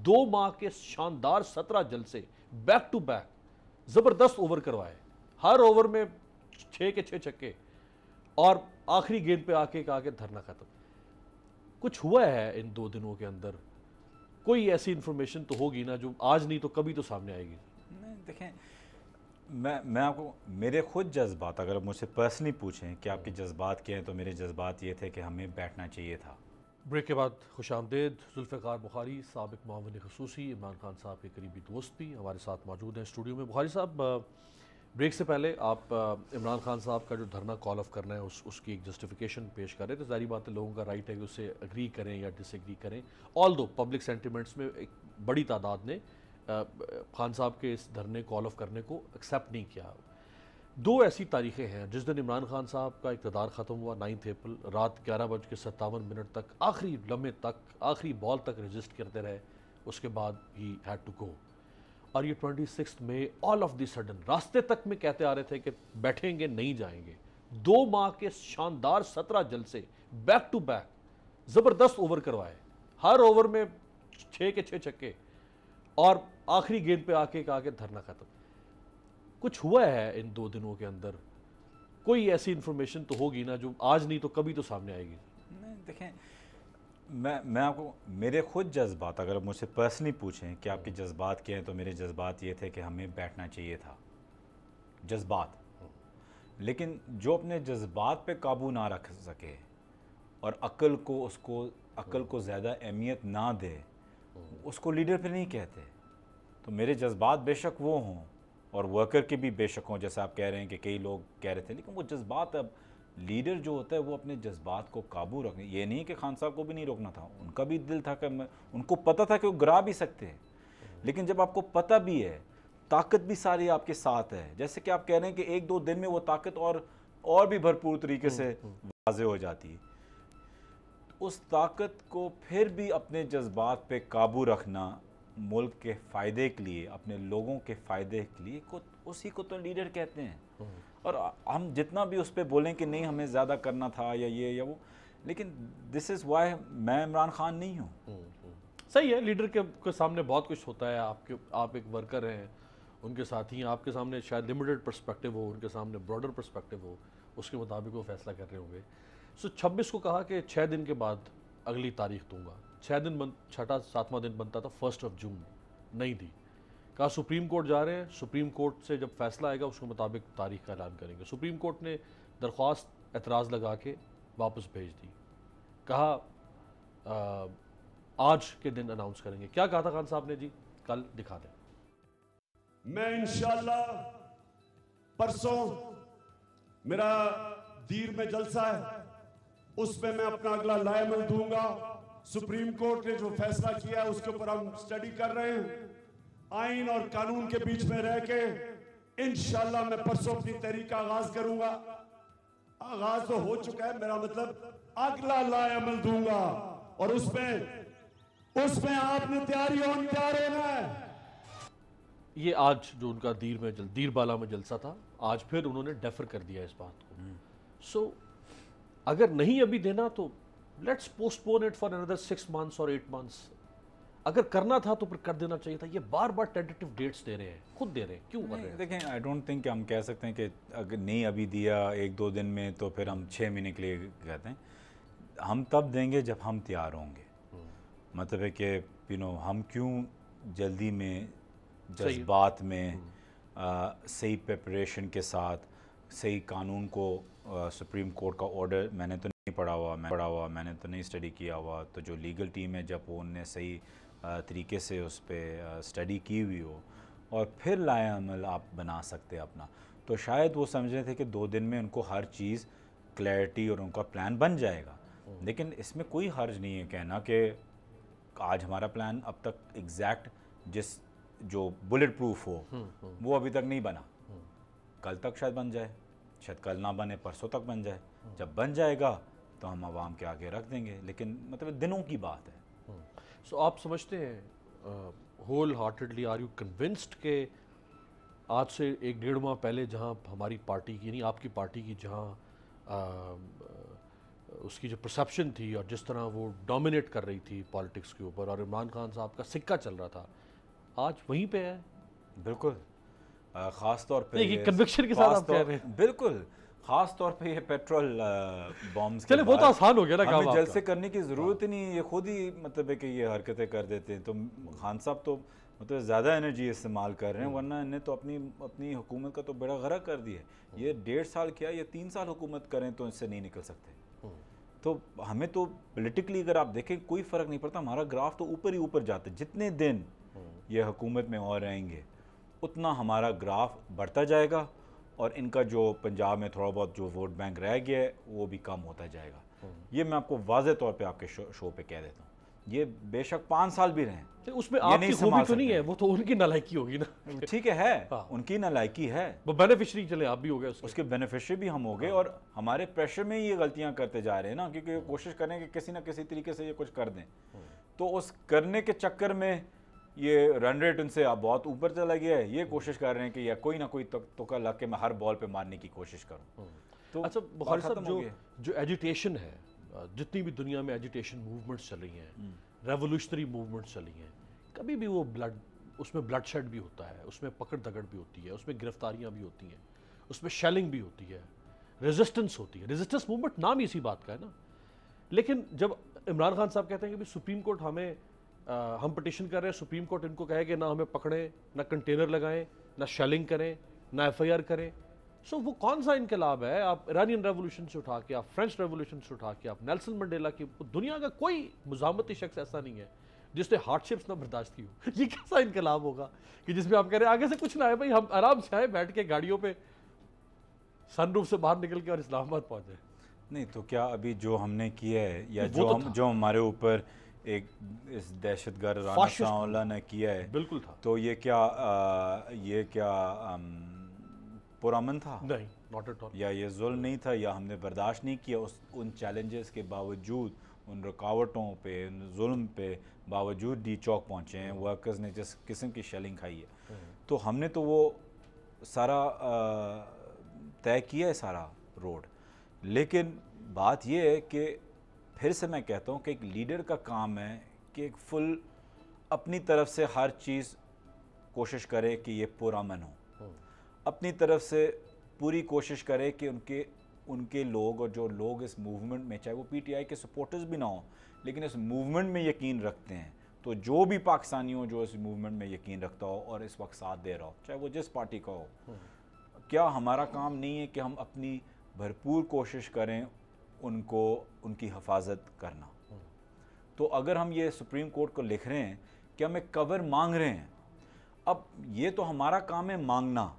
2 माह के शानदार 17 जलसे बैक टू बैक, जबरदस्त ओवर करवाए, हर ओवर में 6 के 6 छक्के, और आखिरी गेंद पे आके कहा कि धरना खत्म। कुछ हुआ है इन 2 दिनों के अंदर? कोई ऐसी इंफॉर्मेशन तो होगी ना जो आज नहीं तो कभी तो सामने आएगी। नहीं देखें, मैं आपको मेरे खुद जज्बात, अगर मुझसे पर्सनली पूछें कि आपके जज्बात क्या हैं, तो मेरे जज्बात ये थे कि हमें बैठना चाहिए था। ब्रेक के बाद खुशामदेद जुल्फ़िकार बुखारी, साबिक मामले ख़ुसूसी, इमरान खान साहब के करीबी दोस्त भी हमारे साथ मौजूद हैं स्टूडियो में। बुखारी साहब, ब्रेक से पहले आप इमरान खान साहब का जो धरना कॉल ऑफ करना है उसकी एक जस्टिफिकेशन पेश कर रहे थे। जारी बात है, लोगों का राइट है कि उससे एग्री करें या डिसएग्री करें। ऑल दो पब्लिक सेंटिमेंट्स में एक बड़ी तादाद ने खान साहब के इस धरने कॉल ऑफ करने को एक्सेप्ट नहीं किया। 2 ऐसी तारीखें हैं जिस दिन इमरान खान साहब का इक़्तिदार ख़त्म हुआ, 9 अप्रैल, रात 11:57 तक, आखिरी लम्हे तक, आखिरी बॉल तक रजिस्ट करते रहे, उसके बाद ही हैड टू गो। और ये 26 में ऑल ऑफ द सडन रास्ते तक में कहते आ रहे थे कि बैठेंगे नहीं जाएंगे। 2 माह के शानदार 17 जलसे बैक टू बैक, जबरदस्त ओवर करवाए, हर ओवर में 6 के 6 छक्के, और आखिरी गेंद पे आके कहा कि धरना खत्म। कुछ हुआ है इन 2 दिनों के अंदर? कोई ऐसी इंफॉर्मेशन तो होगी ना जो आज नहीं तो कभी तो सामने आएगी। नहीं देखें, मैं आपको मेरे खुद जज्बात, अगर मुझसे पर्सनली पूछें कि आपके जज्बात क्या हैं, तो मेरे जज्बात ये थे कि हमें बैठना चाहिए था। जज्बात, लेकिन जो अपने जज्बात पे काबू ना रख सके और अक्ल को ज़्यादा अहमियत ना दे, उसको लीडर पे नहीं कहते। तो मेरे जज्बात बेशक वो हों और वर्कर के भी बेशक हों, जैसे आप कह रहे हैं कि कई लोग कह रहे थे, लेकिन वो जज्बात, अब लीडर जो होता है वो अपने जज्बात को काबू रखने, ये नहीं कि खान साहब को भी नहीं रोकना था, उनका भी दिल था कि उनको पता था कि वो गिरा भी सकते हैं, लेकिन जब आपको पता भी है, ताकत भी सारी आपके साथ है, जैसे कि आप कह रहे हैं कि 1-2 दिन में वो ताकत और भी भरपूर तरीके से वाज़े हो जाती है, उस ताकत को फिर भी अपने जज्बात पे काबू रखना मुल्क के फ़ायदे के लिए, अपने लोगों के फ़ायदे के लिए, उसी को तो लीडर कहते हैं। और हम जितना भी उस पर बोलें कि नहीं हमें ज़्यादा करना था या ये या वो, लेकिन दिस इज़ वाई मैं इमरान खान नहीं हूँ। सही है, लीडर के सामने बहुत कुछ होता है। आप एक वर्कर हैं, उनके साथी हैं, आपके सामने शायद लिमिटेड पर्सपेक्टिव हो, उनके सामने ब्रॉडर पर्सपेक्टिव हो, उसके मुताबिक वो फैसला कर रहे होंगे। सो 26 को कहा कि 6 दिन के बाद अगली तारीख दूंगा। 6 दिन 7वां दिन बनता था 1 जून, नहीं दी। कहा सुप्रीम कोर्ट जा रहे हैं, सुप्रीम कोर्ट से जब फैसला आएगा उसके मुताबिक तारीख का ऐलान करेंगे। सुप्रीम कोर्ट ने दरख्वास्त एतराज़ लगा के वापस भेज दी। कहा आज के दिन अनाउंस करेंगे। क्या कहा था खान साहब ने जी? कल दिखा दें। मैं इंशाल्लाह परसों मेरा दीर में जलसा है, उसमें मैं अपना अगला लाएमल दूंगा। सुप्रीम कोर्ट ने जो फैसला किया है उसके ऊपर हम स्टडी कर रहे हैं। आइन और कानून के बीच में रह के इंशाल्लाह मैं परसों अपनी तहरीक का आगाज करूंगा। आगाज तो हो चुका है, मेरा मतलब अगला लाएमल दूंगा, और उसमें आपने तैयार होना है। ये आज जो उनका दीरबाला में जलसा था, आज फिर उन्होंने डेफर कर दिया इस बात को। सो अगर नहीं अभी देना तो let's postpone it for another 6 months और 8 मंथ्स। अगर करना था तो फिर कर देना चाहिए था। ये बार बार टेंटेटिव डेट्स दे रहे हैं, खुद दे रहे हैं, क्यों कर रहे हैं? देखें, आई डोंट थिंक हम कह सकते हैं कि अगर नहीं अभी दिया 1-2 दिन में तो फिर हम 6 महीने के लिए कहते हैं। हम तब देंगे जब हम तैयार होंगे। मतलब है कि हम क्यों जल्दी में, जज्बात में, सही प्रिपरेशन के साथ, सही कानून को, सुप्रीम कोर्ट का ऑर्डर मैंने तो नहीं पढ़ा हुआ, मैंने तो नहीं स्टडी किया हुआ, तो जो लीगल टीम है जब वो उनने सही तरीके से उस पर स्टडी की हुई हो और फिर लाया अमल आप बना सकते अपना, तो शायद वो समझ रहे थे कि 2 दिन में उनको हर चीज़ क्लैरिटी और उनका प्लान बन जाएगा। लेकिन इसमें कोई हर्ज नहीं है कहना कि आज हमारा प्लान अब तक एग्जैक्ट जो बुलेट प्रूफ हो वो अभी तक नहीं बना, कल तक शायद बन जाए, शायद कल ना बने, परसों तक बन जाए। जब बन जाएगा तो हम आवाम के आगे रख देंगे, लेकिन मतलब दिनों की बात है। सो आप समझते हैं wholeheartedly, are you convinced के आज से 1-1.5 माह पहले जहां हमारी पार्टी की, यानी आपकी पार्टी की, जहां उसकी जो परसेप्शन थी और जिस तरह वो डोमिनेट कर रही थी पॉलिटिक्स के ऊपर, और इमरान खान साहब का सिक्का चल रहा था, आज वहीं पे है। बिल्कुल, ख़ास तौर पे ये कन्विक्शन के साथ आप कह रहे हैं। बिल्कुल, ख़ास तौर पे ये पेट्रोल बॉम्ब्स चले वो तो आसान हो गया ना काम, हमें जलसे करने की ज़रूरत ही नहीं, ये खुद ही मतलब है कि ये हरकतें कर देते हैं। तो खान साहब तो मतलब ज़्यादा एनर्जी इस्तेमाल कर रहे हैं, वरना इन्हें तो अपनी हुकूमत का तो बेड़ा गर्क कर दिया है। ये 1.5 साल क्या, ये 3 साल हुकूमत करें तो इससे नहीं निकल सकते। तो हमें तो पॉलिटिकली अगर आप देखें कोई फ़र्क नहीं पड़ता, हमारा ग्राफ तो ऊपर ही ऊपर जाता है। जितने दिन ये हुकूमत में और रहेंगे उतना हमारा ग्राफ बढ़ता जाएगा, और इनका जो पंजाब में थोड़ा बहुत जो वोट बैंक रह गया है वो भी कम होता जाएगा। ये मैं आपको वाज़े तौर पे आपके शो पे कह देता हूँ। ये बेशक 5 साल भी रहें, उसमें आपकी खूबी तो नहीं है, वो तो उनकी नालायकी होगी ना। ठीक है, उनकी नालायकी है, वो बेनिफिशियरी चले आप भी हो गए उसके बेनिफिशियरी भी हम हो गए, और हमारे प्रेशर में ये गलतियां करते जा रहे हैं ना, क्योंकि कोशिश करें कि किसी ना किसी तरीके से ये कुछ कर दें। तो उस करने के चक्कर में ये रन रेट उनसे अब बहुत ऊपर चला गया है। ये कोशिश कर रहे हैं कि या कोई ना कोई तुक्का लग के मैं हर बॉल पे मारने की कोशिश करूं। तो अच्छा बुखारी साहब, जो एजिटेशन है, जितनी भी दुनिया में एजिटेशन मूवमेंट्स चल रही हैं, रेवोल्यूशनरी मूवमेंट्स चली हैं, कभी भी वो उसमें ब्लड शेड भी होता है, उसमें पकड़ दगड़ भी होती है, उसमें गिरफ्तारियां भी होती हैं, उसमें शेलिंग भी होती है, रेजिस्टेंस होती है। रेजिस्टेंस मूवमेंट नाम इसी बात का है ना। लेकिन जब इमरान खान साहब कहते हैं कि सुप्रीम कोर्ट हम पिटिशन कर रहे हैं, सुप्रीम कोर्ट इनको कहे कि ना हमें पकड़ें, ना कंटेनर लगाएं, ना शेलिंग करें, ना FIR करें, सो वो कौन सा इनकलाब है? आप ईरानियन रेवोल्यूशन से उठा के, आप फ्रेंच रेवोल्यूशन से उठा के, आप नेल्सन मंडेला की, दुनिया का कोई मुजामती शख्स ऐसा नहीं है जिसने हार्डशिप्स ना बर्दाश्त की हो। ये कैसा इनकलाब होगा कि जिसमें आप कह रहे हैं आगे से कुछ ना है भाई, हम आराम से आए बैठ के गाड़ियों पे सनरूफ से बाहर निकल के और इस्लामाबाद पहुंचे। नहीं तो क्या अभी जो हमने किया है, या जो हमारे ऊपर एक इस दहशतगर्द राना सांवला ने किया है, बिल्कुल था, तो ये क्या पुरअमन था? नहीं, नॉट एट ऑल। या ये जुल्म नहीं था, या हमने बर्दाश्त नहीं किया उन चैलेंजेस के बावजूद, उन रुकावटों पे, उन जुल्म पे बावजूद डी चौक पहुँचे हैं, वर्कर्स ने जिस किस्म की शेलिंग खाई है, तो हमने तो वो सारा तय किया है, सारा रोड। लेकिन बात ये है कि फिर से मैं कहता हूँ कि एक लीडर का काम है कि एक फुल अपनी तरफ से हर चीज़ कोशिश करे कि ये पुरअमन हो, अपनी तरफ से पूरी कोशिश करे कि उनके लोग, और जो लोग इस मूवमेंट में, चाहे वो PTI के सपोर्टर्स भी ना हो, लेकिन इस मूवमेंट में यकीन रखते हैं, तो जो भी पाकिस्तानी हो जो इस मूवमेंट में यकीन रखता हो और इस वक्त साथ दे रहा हो, चाहे वो जिस पार्टी का हो, क्या हमारा काम नहीं है कि हम अपनी भरपूर कोशिश करें उनकी हिफाजत करना? तो अगर हम ये सुप्रीम कोर्ट को लिख रहे हैं कि हमें कवर मांग रहे हैं, अब ये तो हमारा काम है मांगना,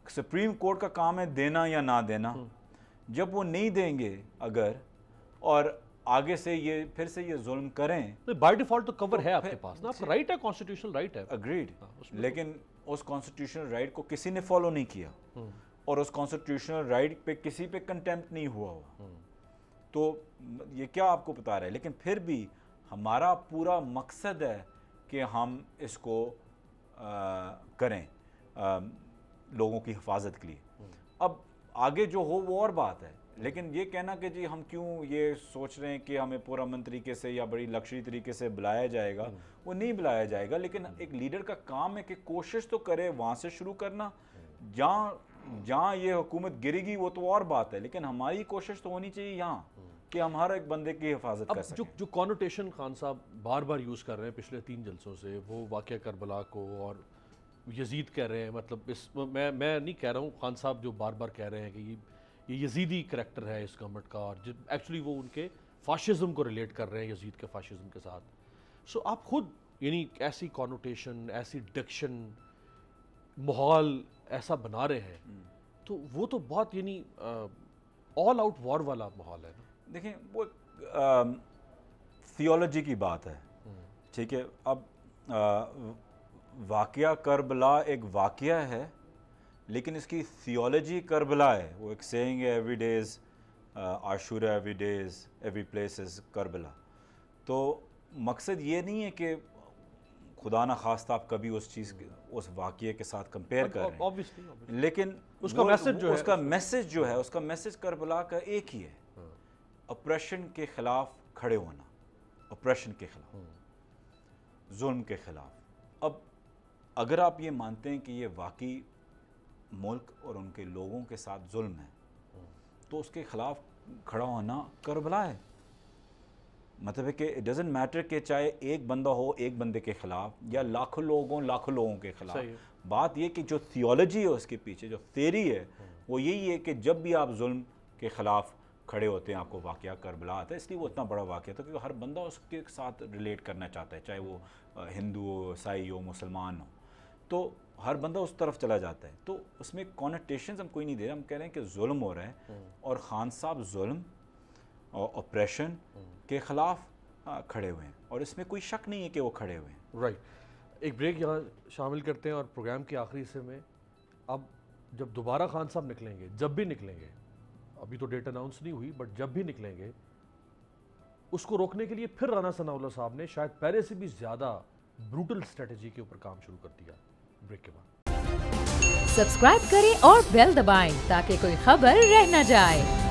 सुप्रीम कोर्ट का काम है देना या ना देना। जब वो नहीं देंगे अगर, और आगे से ये फिर से ये जुल्म करें, तो बाय डिफॉल्ट तो कवर है आपके पास ना, आपका राइट है, कॉन्स्टिट्यूशनल राइट है। अग्रीड, लेकिन उस कॉन्स्टिट्यूशनल राइट को किसी ने फॉलो नहीं किया, और उस कॉन्स्टिट्यूशनल राइट पे किसी पे कंटेम्प्ट नहीं हुआ, तो ये क्या आपको बता रहा है? लेकिन फिर भी हमारा पूरा मकसद है कि हम इसको करें लोगों की हिफाजत के लिए। अब आगे जो हो वो और बात है, लेकिन ये कहना कि जी हम क्यों ये सोच रहे हैं कि हमें पुरअमन तरीके से या बड़ी लक्ष्य तरीके से बुलाया जाएगा, वो नहीं बुलाया जाएगा। लेकिन एक लीडर का काम है कि कोशिश तो करे वहाँ से शुरू करना, जहाँ ये हुकूमत गिरेगी वो तो और बात है, लेकिन हमारी कोशिश तो होनी चाहिए यहाँ कि हम हर एक बंदे की हिफाजत कर सकें। जो कॉनोटेशन खान साहब बार बार यूज़ कर रहे हैं पिछले 3 जलसों से, वो वाक़या करबला को और यजीद कह रहे हैं, मतलब मैं नहीं कह रहा हूँ, खान साहब जो बार बार कह रहे हैं कि ये यजीदी करैक्टर है इस गवर्नमेंट का, और एक्चुअली वो उनके फाशिज़म को रिलेट कर रहे हैं यजीद के फाशिज़म के साथ। सो आप खुद यानी ऐसी कॉनोटेशन, ऐसी डिक्शन, माहौल ऐसा बना रहे हैं, तो वो तो बहुत यानी ऑल आउट वॉर वाला माहौल है ना। देखें, वो थियोलॉजी की बात है, ठीक है। अब वाक़या करबला एक वाक़या है, लेकिन इसकी थियोलॉजी करबला है। वो एक सेइंग है, every day is Ashura, every place is Karbala. तो मकसद ये नहीं है कि खुदा ना खास्ता आप कभी उस चीज़ उस वाक़ये के साथ कंपेयर कर रहे हैं, लेकिन उसका मैसेज जो है, उसका मैसेज करबला का एक ही है ऑपरेशन के ख़िलाफ़ खड़े होना, ऑपरेशन के ख़िलाफ़, जुल्म के ख़िलाफ़। अब अगर आप ये मानते हैं कि ये वाकई मुल्क और उनके लोगों के साथ जुल्म है, तो उसके ख़िलाफ़ खड़ा होना करबला है। मतलब है कि इट डज़न्ट मैटर कि चाहे एक बंदा हो एक बंदे के ख़िलाफ़ या लाखों लोगों के ख़िलाफ़। बात ये कि जो थियोलॉजी है उसके पीछे, जो थ्योरी है, वो यही है कि जब भी आप जुल्म के ख़िलाफ़ खड़े होते हैं आपको वाक़या करबला आता है। इसलिए वो इतना बड़ा वाक़या था क्योंकि हर बंदा उसके साथ रिलेट करना चाहता है, चाहे वो हिंदू हो, ईसाई हो, मुसलमान हो, तो हर बंदा उस तरफ चला जाता है। तो उसमें कॉनोटेशंस हम कोई नहीं दे रहे, हम कह रहे हैं कि जुल्म हो रहा है और ख़ान साहब जुल्म और ऑपरेशन के ख़िलाफ़ खड़े हुए हैं और इसमें कोई शक नहीं है कि वो खड़े हुए हैं। राइट, एक ब्रेक यहाँ शामिल करते हैं और प्रोग्राम के आखिरी हिस्से में अब जब दोबारा खान साहब निकलेंगे, जब भी निकलेंगे, अभी तो डेट अनाउंस नहीं हुई, बट जब भी निकलेंगे उसको रोकने के लिए फिर राना सनाउल्लाह साहब ने शायद पहले से भी ज़्यादा ब्रूटल स्ट्रेटजी के ऊपर काम शुरू कर दिया। ब्रेक के बाद सब्सक्राइब करें और बेल दबाएं ताकि कोई खबर रह न जाए।